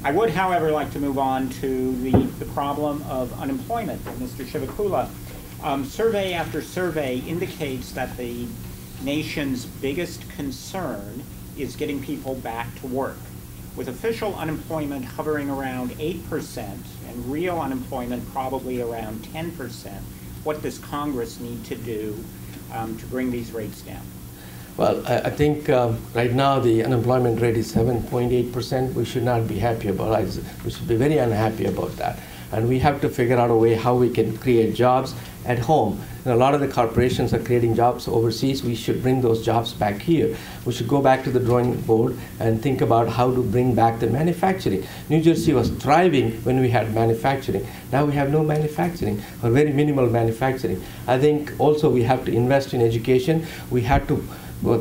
I would, however, like to move on to the problem of unemployment. Mr. Chivukula, survey after survey indicates that the nation's biggest concern is getting people back to work, with official unemployment hovering around 8% and real unemployment probably around 10%. What does Congress need to do to bring these rates down? Well, I think right now the unemployment rate is 7.8%. We should not be happy about it. We should be very unhappy about that. And we have to figure out a way how we can create jobs at home. And a lot of the corporations are creating jobs overseas. We should bring those jobs back here. We should go back to the drawing board and think about how to bring back the manufacturing. New Jersey was thriving when we had manufacturing. Now we have no manufacturing, or very minimal manufacturing. I think also we have to invest in education. We have to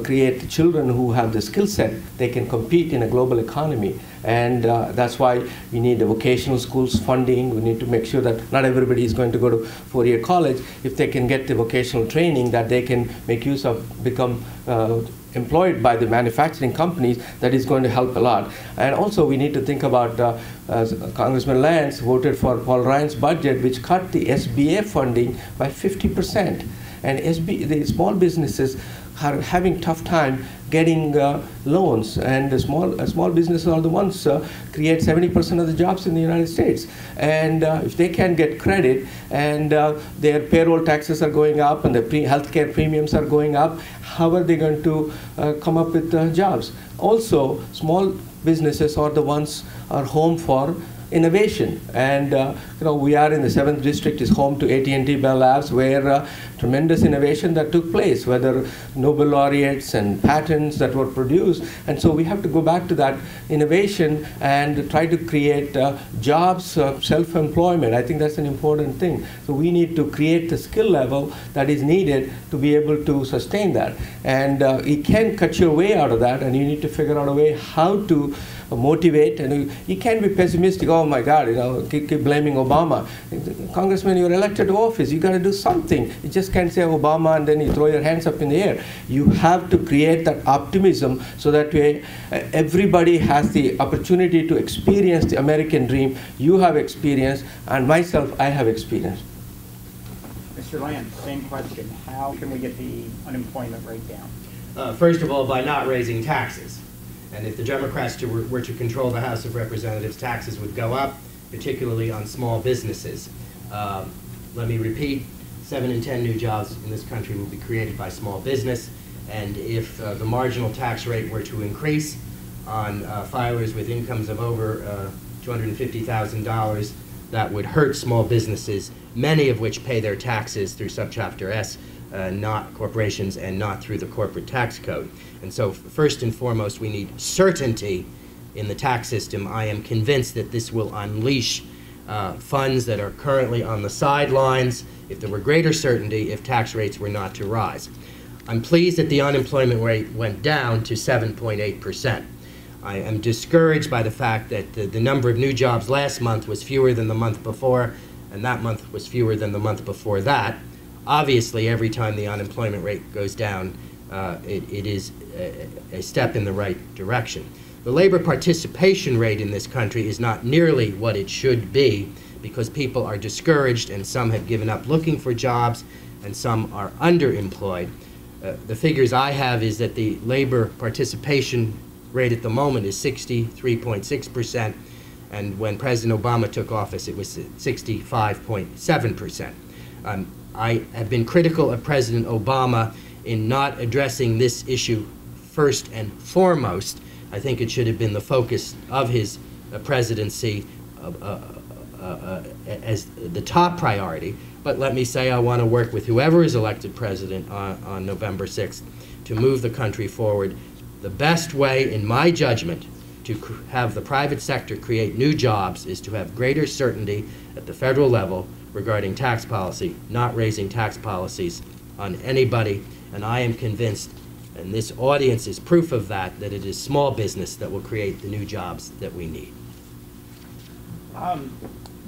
create children who have the skill set. They can compete in a global economy. And that's why we need the vocational schools funding. We need to make sure that not everybody is going to go to four-year college. If they can get the vocational training, that they can make use of, become employed by the manufacturing companies, that is going to help a lot. And also we need to think about Congressman Lance voted for Paul Ryan's budget, which cut the SBA funding by 50%. And the small businesses are having tough time getting loans, and the small businesses are the ones create 70% of the jobs in the United States. And if they can get credit, and their payroll taxes are going up, and the healthcare premiums are going up, how are they going to come up with jobs? Also, small businesses are the ones are home for innovation, and we are in the 7th district, is home to AT&T Bell Labs, where tremendous innovation that took place, whether Nobel laureates and patents that were produced. And so we have to go back to that innovation and try to create jobs, self-employment. I think that's an important thing. So we need to create the skill level that is needed to be able to sustain that. And you can't cut your way out of that, and you need to figure out a way how to motivate. And you can't be pessimistic. Oh my God, keep blaming Obama. Congressman, you're elected to office. You got to do something. You just can't say Obama and then you throw your hands up in the air. You have to create that optimism so that way everybody has the opportunity to experience the American dream. You have experience, and myself, I have experience. Mr. Lance, same question. How can we get the unemployment rate down? First of all, by not raising taxes. And if the Democrats were to control the House of Representatives, taxes would go up, particularly on small businesses. Let me repeat, 7 in 10 new jobs in this country will be created by small business. And if the marginal tax rate were to increase on filers with incomes of over $250,000, that would hurt small businesses, many of which pay their taxes through Subchapter S, not corporations, and not through the corporate tax code. And so first and foremost, we need certainty in the tax system. I am convinced that this will unleash funds that are currently on the sidelines if there were greater certainty if tax rates were not to rise. I'm pleased that the unemployment rate went down to 7.8%. I am discouraged by the fact that the number of new jobs last month was fewer than the month before, and that month was fewer than the month before that. Obviously, every time the unemployment rate goes down, it is a step in the right direction. The labor participation rate in this country is not nearly what it should be because people are discouraged and some have given up looking for jobs and some are underemployed. The figures I have is that the labor participation rate at the moment is 63.6%, and when President Obama took office it was 65.7%. I have been critical of President Obama in not addressing this issue first and foremost. I think it should have been the focus of his presidency as the top priority. But let me say I want to work with whoever is elected president on November 6th to move the country forward. The best way, in my judgment, to have the private sector create new jobs is to have greater certainty at the federal level regarding tax policy, not raising tax policies on anybody. And I am convinced, and this audience is proof of that, that it is small business that will create the new jobs that we need.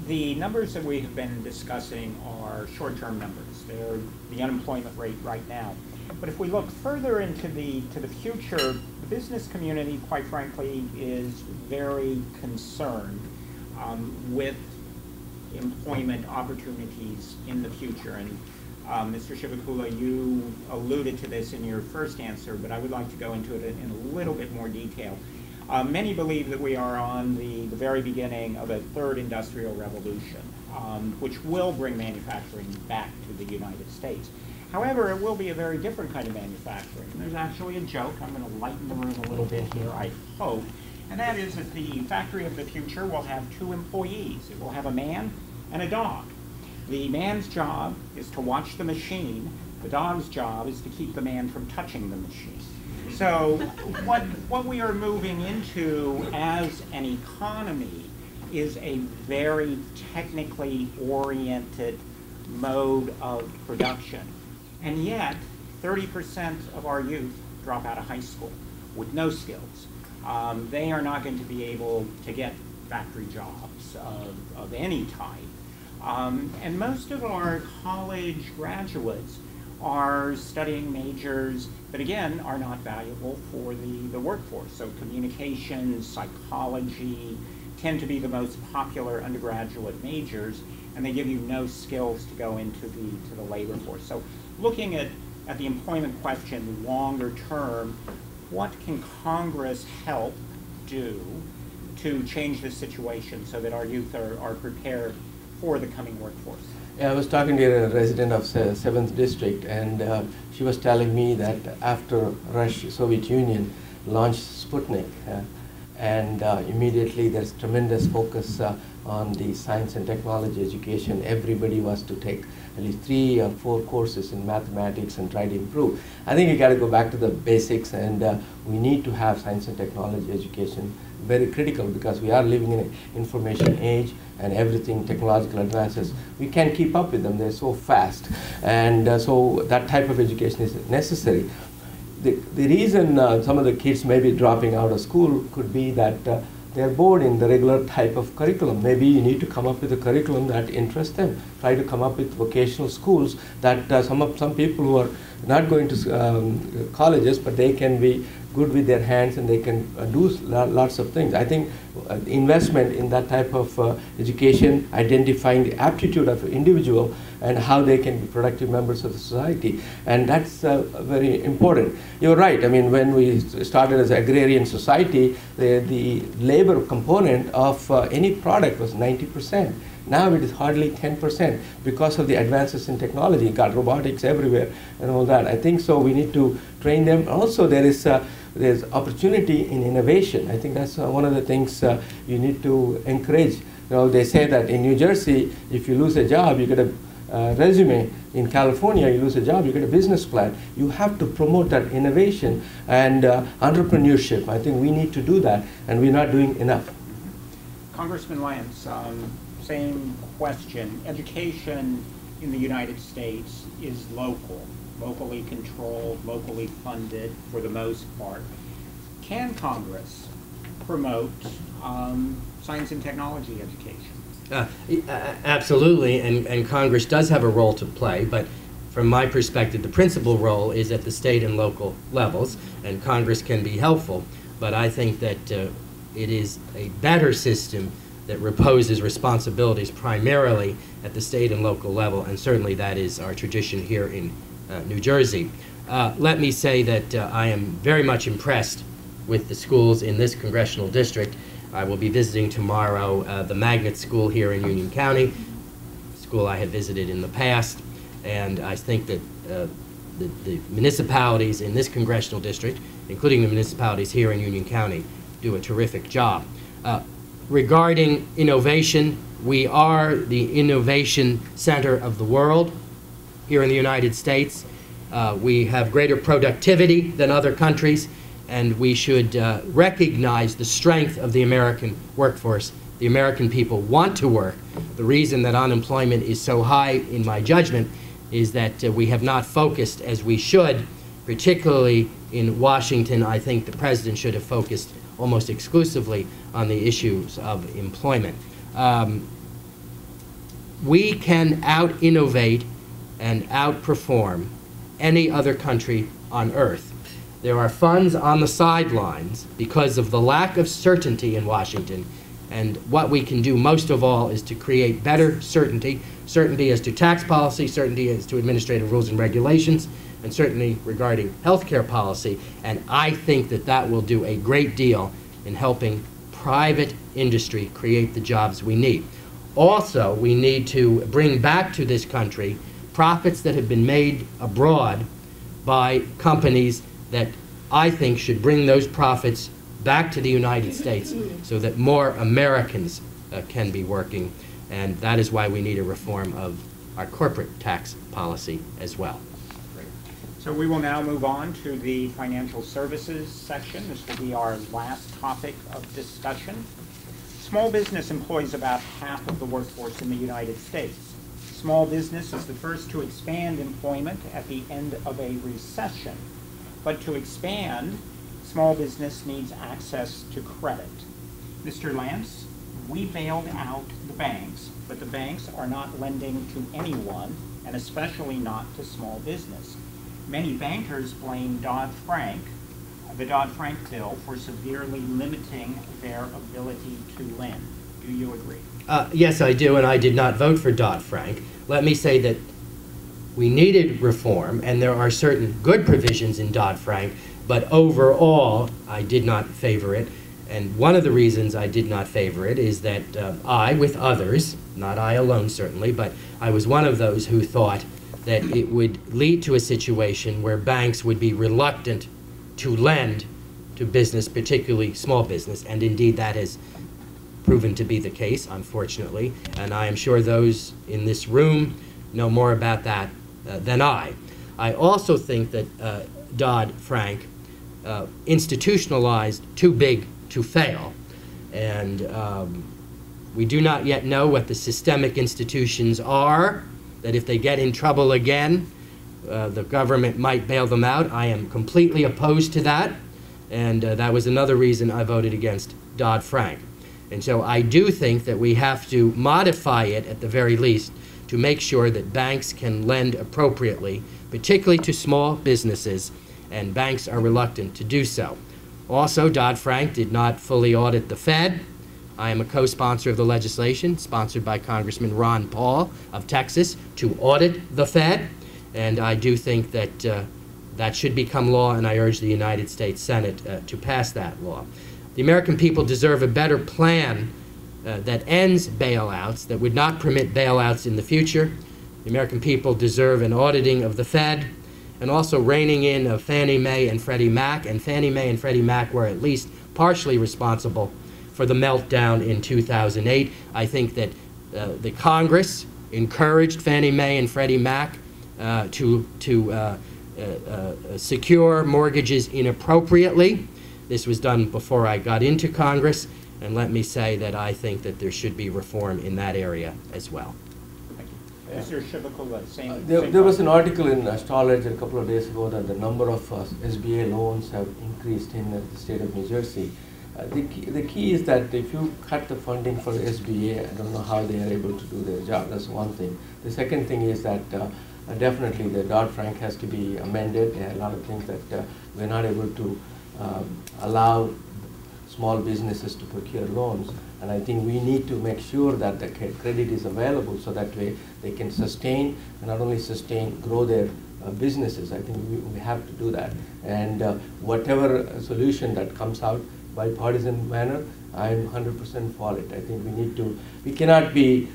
The numbers that we have been discussing are short-term numbers. They're the unemployment rate right now. But if we look further into the future, business community, quite frankly, is very concerned with employment opportunities in the future. And Mr. Chivukula, you alluded to this in your first answer, but I would like to go into it in a little bit more detail. Many believe that we are on the very beginning of a third industrial revolution, which will bring manufacturing back to the United States. However, it will be a very different kind of manufacturing. And there's actually a joke. I'm going to lighten the room a little bit here, I hope. And that is that the factory of the future will have two employees. It will have a man and a dog. The man's job is to watch the machine. The dog's job is to keep the man from touching the machine. So what we are moving into as an economy is a very technically oriented mode of production. And yet, 30% of our youth drop out of high school with no skills. They are not going to be able to get factory jobs of any type. And most of our college graduates are studying majors that, again, are not valuable for the workforce. So communications, psychology tend to be the most popular undergraduate majors, and they give you no skills to go into the labor force. So looking at the employment question longer term, what can Congress help do to change this situation so that our youth are prepared for the coming workforce? Yeah, I was talking to a resident of 7th District, and she was telling me that after Soviet Union launched Sputnik, and immediately there's tremendous focus on the science and technology education. Everybody was to take at least 3 or 4 courses in mathematics and try to improve. I think you got to go back to the basics, and we need to have science and technology education. Very critical, because we are living in an information age, and everything, technological advances, we can't keep up with them. They're so fast, and so that type of education is necessary. The reason some of the kids may be dropping out of school could be that they're bored in the regular type of curriculum. Maybe you need to come up with a curriculum that interests them. Try to come up with vocational schools that some people who are not going to colleges, but they can be good with their hands and they can do lots of things. I think investment in that type of education, identifying the aptitude of an individual and how they can be productive members of the society, and that's very important. You're right. I mean, when we started as an agrarian society, the labor component of any product was 90%. Now it is hardly 10% because of the advances in technology. You got robotics everywhere and all that. I think so. We need to train them. Also, there's opportunity in innovation. I think that's one of the things you need to encourage. You know, they say that in New Jersey, if you lose a job, you get a resume. In California, you lose a job, you get a business plan. You have to promote that innovation and entrepreneurship. I think we need to do that, and we're not doing enough. Congressman Lance, same question. Education in the United States is locally controlled, locally funded for the most part. Can Congress promote science and technology education? Absolutely, and Congress does have a role to play, but from my perspective, the principal role is at the state and local levels, and Congress can be helpful, but I think that it is a better system that reposes responsibilities primarily at the state and local level, and certainly that is our tradition here in New Jersey. Let me say that I am very much impressed with the schools in this congressional district. I will be visiting tomorrow the Magnet School here in Union County, a school I had visited in the past, and I think that the municipalities in this congressional district, including the municipalities here in Union County, do a terrific job. Regarding innovation, we are the innovation center of the world here in the United States. We have greater productivity than other countries, and we should recognize the strength of the American workforce. The American people want to work. The reason that unemployment is so high, in my judgment, is that we have not focused as we should, particularly in Washington. I think the president should have focused almost exclusively on the issues of employment. We can out-innovate and outperform any other country on earth. There are funds on the sidelines because of the lack of certainty in Washington. And what we can do most of all is to create better certainty, certainty as to tax policy, certainty as to administrative rules and regulations, and certainly regarding healthcare policy. And I think that that will do a great deal in helping private industry create the jobs we need. Also, we need to bring back to this country profits that have been made abroad by companies that I think should bring those profits back to the United States so that more Americans can be working. And that is why we need a reform of our corporate tax policy as well. Great. So we will now move on to the financial services section. This will be our last topic of discussion. Small business employs about half of the workforce in the United States. Small business is the first to expand employment at the end of a recession. But to expand, small business needs access to credit. Mr. Lance, we bailed out the banks, but the banks are not lending to anyone, and especially not to small business. Many bankers blame the Dodd-Frank bill, for severely limiting their ability to lend. Do you agree? Yes, I do, and I did not vote for Dodd-Frank. Let me say that we needed reform, and there are certain good provisions in Dodd-Frank, but overall, I did not favor it. And one of the reasons I did not favor it is that I, with others, not I alone certainly, but I was one of those who thought that it would lead to a situation where banks would be reluctant to lend to business, particularly small business, and indeed that has proven to be the case, unfortunately, and I am sure those in this room know more about that than I. I also think that Dodd-Frank institutionalized too big to fail, and we do not yet know what the systemic institutions are, that if they get in trouble again, the government might bail them out. I am completely opposed to that, and that was another reason I voted against Dodd-Frank. And so I do think that we have to modify it at the very least to make sure that banks can lend appropriately, particularly to small businesses, and banks are reluctant to do so. Also, Dodd-Frank did not fully audit the Fed. I am a co-sponsor of the legislation sponsored by Congressman Ron Paul of Texas to audit the Fed, and I do think that that should become law, and I urge the United States Senate to pass that law. The American people deserve a better plan that ends bailouts, that would not permit bailouts in the future. The American people deserve an auditing of the Fed and also reining in of Fannie Mae and Freddie Mac, and Fannie Mae and Freddie Mac were at least partially responsible for the meltdown in 2008. I think that the Congress encouraged Fannie Mae and Freddie Mac to secure mortgages inappropriately. This was done before I got into Congress, and let me say that I think that there should be reform in that area as well. Thank you. Mr. Chivukula, same there was an article in Starledge a couple of days ago that the number of SBA loans have increased in the state of New Jersey. The key is that if you cut the funding for the SBA, I don't know how they are able to do their job. That's one thing. The second thing is that definitely the Dodd-Frank has to be amended. There are a lot of things that we're not able to allow small businesses to procure loans, and I think we need to make sure that the credit is available so that way they can sustain, and not only sustain, grow their businesses. I think we have to do that, and whatever solution that comes out bipartisan manner, I'm 100% for it. I think we cannot be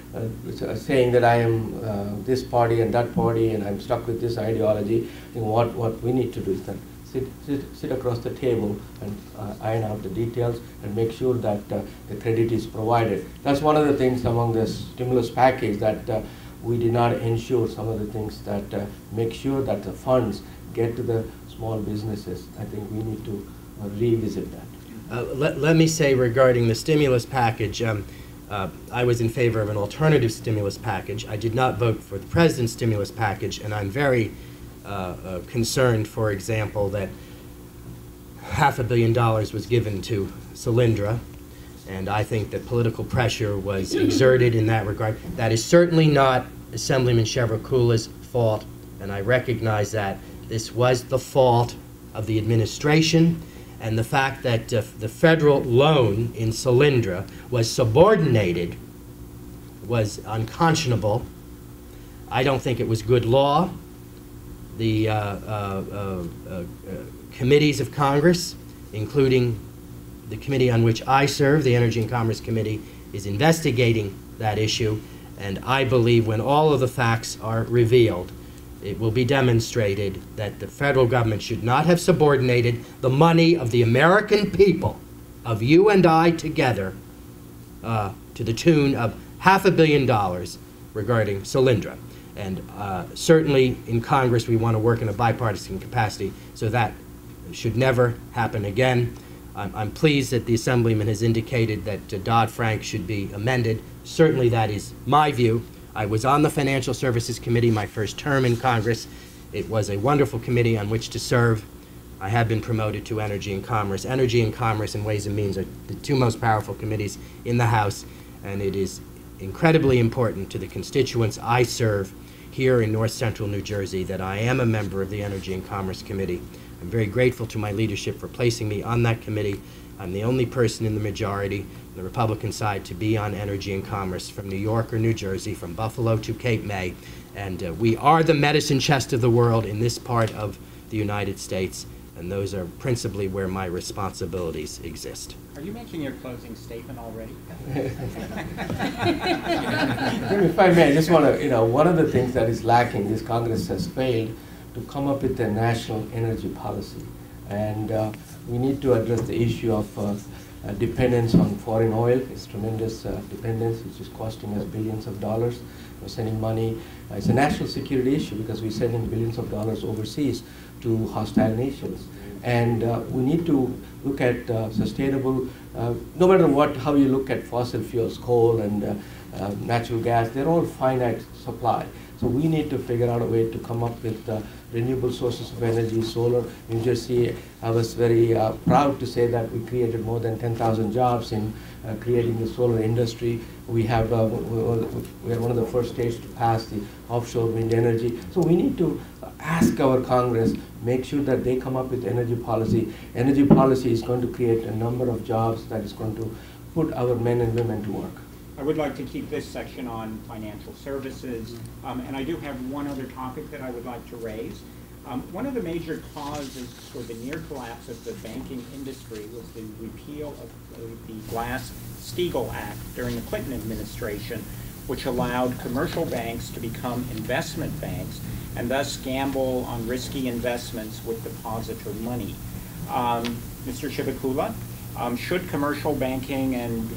saying that I am this party and that party and I'm stuck with this ideology. I think what we need to do is that sit across the table and iron out the details and make sure that the credit is provided. That's one of the things among the stimulus package that we did not ensure some of the things that make sure that the funds get to the small businesses. I think we need to revisit that. Let me say regarding the stimulus package, I was in favor of an alternative stimulus package. I did not vote for the president's stimulus package, and I'm very concerned, for example, that $500 million was given to Solyndra, and I think that political pressure was exerted in that regard. That is certainly not Assemblyman Chivukula's fault, and I recognize that. This was the fault of the administration, and the fact that the federal loan in Solyndra was subordinated was unconscionable. I don't think it was good law. The committees of Congress, including the committee on which I serve, the Energy and Commerce Committee, is investigating that issue, and I believe when all of the facts are revealed, it will be demonstrated that the federal government should not have subordinated the money of the American people, of you and I together, to the tune of $500 million regarding Solyndra. And certainly in Congress we want to work in a bipartisan capacity, so that should never happen again. I'm pleased that the Assemblyman has indicated that Dodd-Frank should be amended. Certainly that is my view. I was on the Financial Services Committee my first term in Congress. It was a wonderful committee on which to serve. I have been promoted to Energy and Commerce. Energy and Commerce and Ways and Means are the two most powerful committees in the House, and it is incredibly important to the constituents I serve here in North Central New Jersey that I am a member of the Energy and Commerce Committee. I'm very grateful to my leadership for placing me on that committee. I'm the only person in the majority, the Republican side, to be on Energy and Commerce from New York or New Jersey, from Buffalo to Cape May. And we are the medicine chest of the world in this part of the United States, and those are principally where my responsibilities exist. Are you making your closing statement already? If I may, I just want to, one of the things that is lacking, this Congress has failed to come up with a national energy policy. And we need to address the issue of dependence on foreign oil. It's tremendous dependence, which is costing us billions of dollars. We're sending money. It's a national security issue because we're sending billions of dollars overseas to hostile nations. And we need to look at sustainable, no matter how you look at fossil fuels, coal and natural gas, they're all finite supply. So we need to figure out a way to come up with renewable sources of energy, solar. New Jersey, I was very proud to say that we created more than 10,000 jobs in creating the solar industry. We are one of the first states to pass the offshore wind energy. So we need to ask our Congress, make sure that they come up with energy policy. Energy policy is going to create a number of jobs that is going to put our men and women to work. I would like to keep this section on financial services, and I do have one other topic that I would like to raise. One of the major causes for the near collapse of the banking industry was the repeal of the Glass-Steagall Act during the Clinton administration, which allowed commercial banks to become investment banks and thus gamble on risky investments with depositor money. Mr. Chivukula, should commercial banking and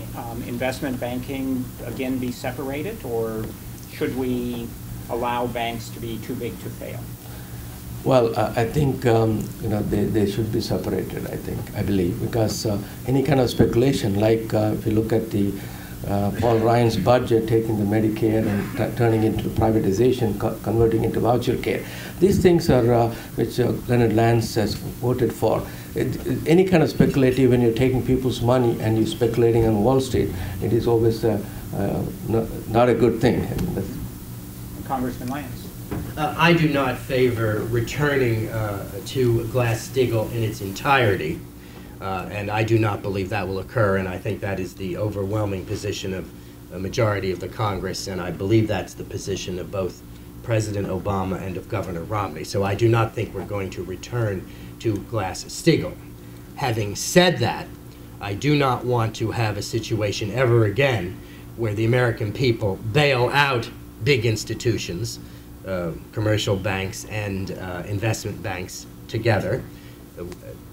investment banking again be separated, or should we allow banks to be too big to fail? Well, I think they should be separated. I believe, because any kind of speculation, like if you look at the Paul Ryan's budget, taking the Medicare and turning it into privatization, converting into voucher care, these things are which Leonard Lance has voted for. Any kind of speculative, when you're taking people's money and you're speculating on Wall Street, it is always not a good thing. Congressman Lance. I do not favor returning to Glass-Steagall in its entirety, and I do not believe that will occur, and I think that is the overwhelming position of a majority of the Congress, and I believe that's the position of both President Obama and of Governor Romney. So I do not think we're going to return to Glass-Steagall. Having said that, I do not want to have a situation ever again where the American people bail out big institutions, commercial banks and investment banks together.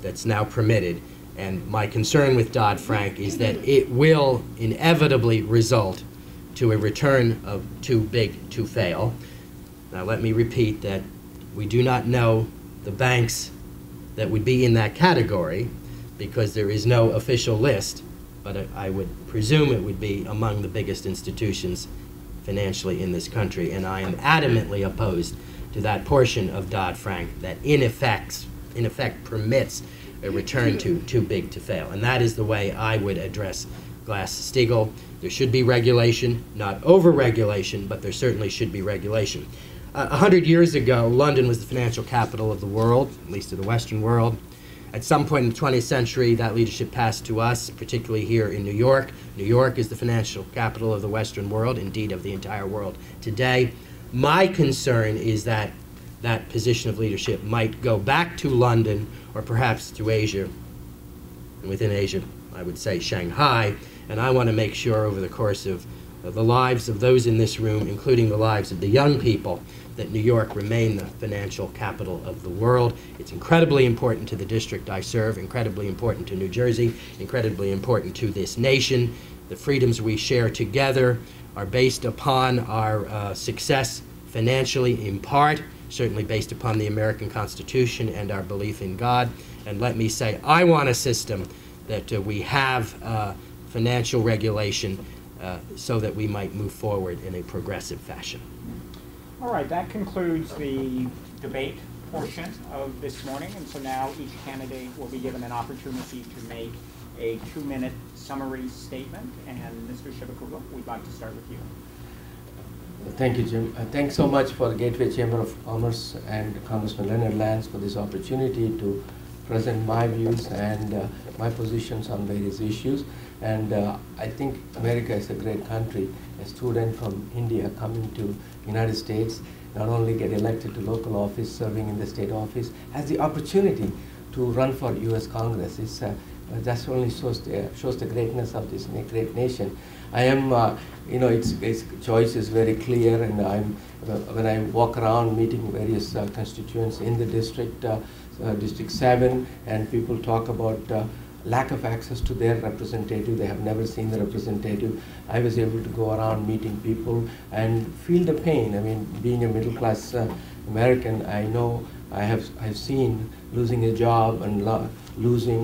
That's now permitted. And my concern with Dodd-Frank is that it will inevitably result to a return of too big to fail. Now let me repeat that we do not know the banks that would be in that category because there is no official list, but I would presume it would be among the biggest institutions financially in this country, and I am adamantly opposed to that portion of Dodd-Frank that in effect permits a return to too big to fail. And that is the way I would address Glass-Steagall. There should be regulation, not over-regulation, but there certainly should be regulation. 100 years ago, London was the financial capital of the world, at least of the Western world. At some point in the 20th century, that leadership passed to us, particularly here in New York. New York is the financial capital of the Western world, indeed of the entire world today. My concern is that that position of leadership might go back to London or perhaps to Asia. And within Asia, I would say Shanghai. And I want to make sure over the course of the lives of those in this room, including the lives of the young people, that New York remain the financial capital of the world. It's incredibly important to the district I serve, incredibly important to New Jersey, incredibly important to this nation. The freedoms we share together are based upon our success financially in part, certainly based upon the American Constitution and our belief in God. And let me say, I want a system that we have financial regulation so that we might move forward in a progressive fashion. All right, that concludes the debate portion of this morning, and so now each candidate will be given an opportunity to make a 2-minute summary statement. And Mr. Chivukula, we'd like to start with you. Thank you, Jim. Thanks so much for the Gateway Chamber of Commerce and Congressman Leonard Lance for this opportunity to present my views and my positions on various issues. And I think America is a great country. A student from India coming to United States, not only get elected to local office, serving in the state office, has the opportunity to run for U.S. Congress. It's, that only shows the greatness of this great nation. I am, its choice is very clear, and when I walk around meeting various constituents in the district, District 7, and people talk about lack of access to their representative. They have never seen the representative. I was able to go around meeting people and feel the pain. I mean, being a middle-class American, I know I've seen losing a job and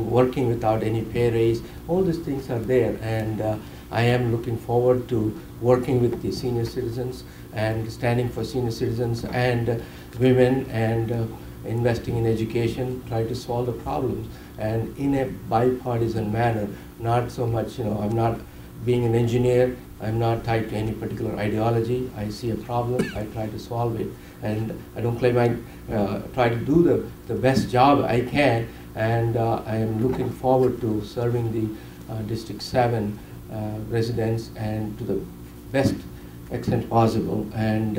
working without any pay raise. All these things are there, and I am looking forward to working with the senior citizens and standing for senior citizens and women and investing in education, try to solve the problems, and in a bipartisan manner, not so much, I'm not being an engineer, I'm not tied to any particular ideology. I see a problem, I try to solve it, and I don't claim I try to do the best job I can, and I am looking forward to serving the District 7 residents and to the best extent possible, and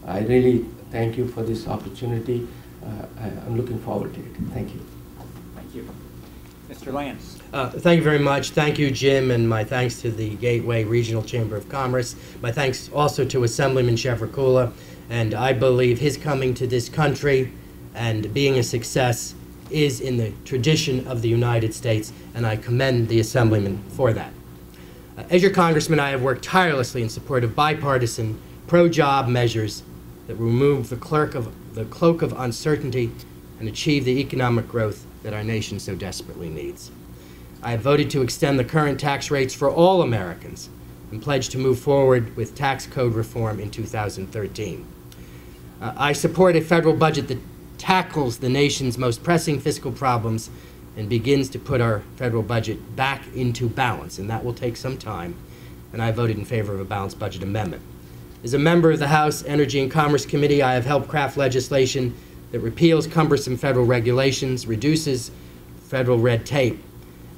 I really thank you for this opportunity. I'm looking forward to it. Thank you. Thank you. Mr. Lance. Thank you very much. Thank you, Jim, and my thanks to the Gateway Regional Chamber of Commerce. My thanks also to Assemblyman Chivukula, and I believe his coming to this country and being a success is in the tradition of the United States, and I commend the Assemblyman for that. As your Congressman, I have worked tirelessly in support of bipartisan, pro-job measures that remove the cloak of uncertainty and achieve the economic growth that our nation so desperately needs. I have voted to extend the current tax rates for all Americans and pledged to move forward with tax code reform in 2013. I support a federal budget that tackles the nation's most pressing fiscal problems and begins to put our federal budget back into balance, and that will take some time, and I voted in favor of a balanced budget amendment. As a member of the House Energy and Commerce Committee, I have helped craft legislation that repeals cumbersome federal regulations, reduces federal red tape,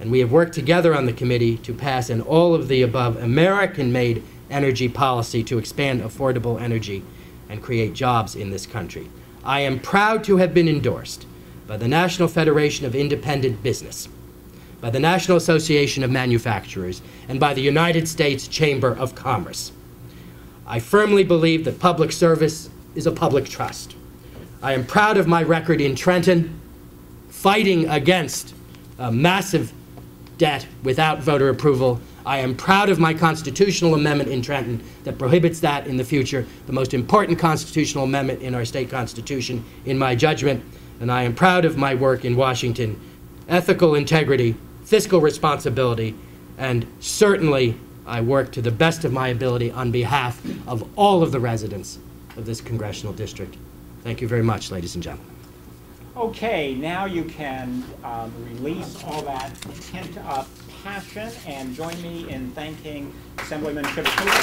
and we have worked together on the committee to pass an all-of-the-above American-made energy policy to expand affordable energy and create jobs in this country. I am proud to have been endorsed by the National Federation of Independent Business, by the National Association of Manufacturers, and by the United States Chamber of Commerce. I firmly believe that public service is a public trust. I am proud of my record in Trenton, fighting against massive debt without voter approval. I am proud of my constitutional amendment in Trenton that prohibits that in the future, the most important constitutional amendment in our state constitution, in my judgment. And I am proud of my work in Washington, ethical integrity, fiscal responsibility, and certainly I work to the best of my ability on behalf of all of the residents of this congressional district. Thank you very much, ladies and gentlemen. Okay, now you can release all that pent-up passion and join me in thanking Assemblyman Chivukula.